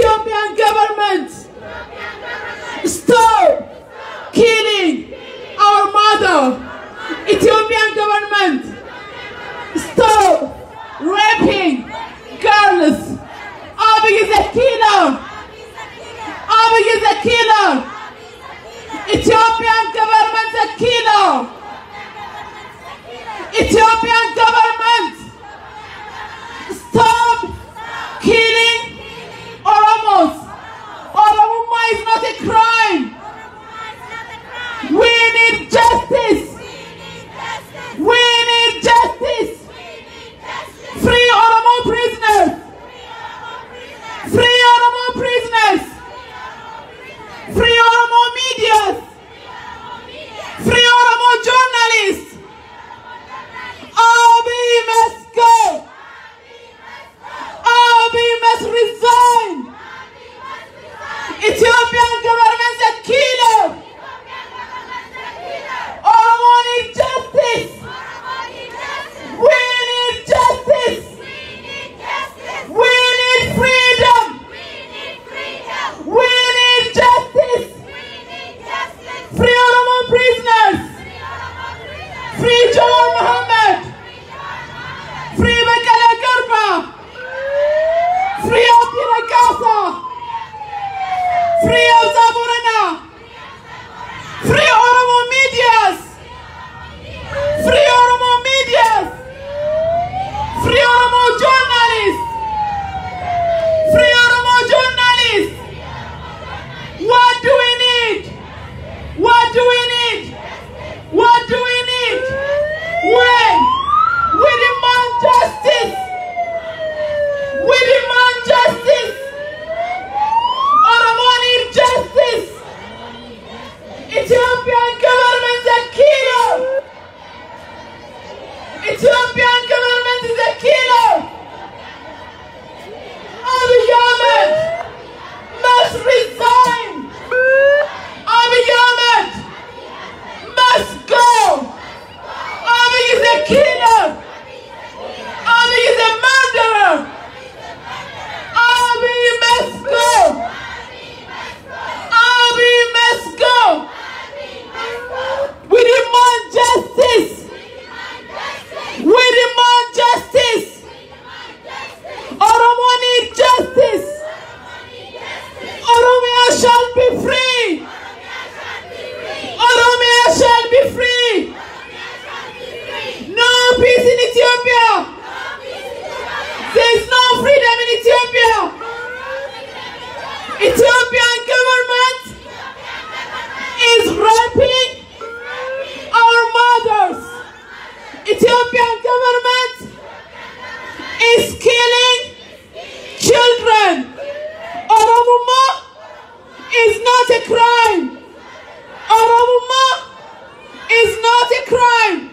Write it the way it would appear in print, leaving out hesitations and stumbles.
Ethiopian government, stop killing our mother. Ethiopian government, stop raping girls. Abiy is a killer. Abiy is a killer. Ethiopian government is a killer. Ethiopian government, stop killing Oromos. Oromoma is not a crime. We need justice. We need justice. Free Oromo prisoners. Free Oromo prisoners. Free Oromo media. Free Oromo journalists. Abiy must go. Abiy must resign. Ethiopian government is a killer. Oromo need justice. We need justice. We need freedom. We need justice. Free Oromo prisoners. Free Jawar Mohammed. Free Bekele Garba. Free Abdi Rakasa. Free Zaburana. Free Oromo medias. Free Oromo medias. Free Oromo journalists. Free Oromo journalists. What do we need? What do we need? What do we need? When? We demand justice. We demand justice. Oromo need justice. Ethiopian government is a killer. Ethiopian government is a killer. Abiy Ahmed must resign. Abiy Ahmed must go. Abiy is a killer. Abiy is a murderer. Abiy must go. Abiy must go. We demand justice. We demand justice. Oromo need justice. Oromia shall be free. Oromia shall be free. No peace in Ethiopia. There is no freedom in Ethiopia. Ethiopian government is raping our mothers. Ethiopian government is killing children. Oromoma is not a crime. Oromoma is not a crime.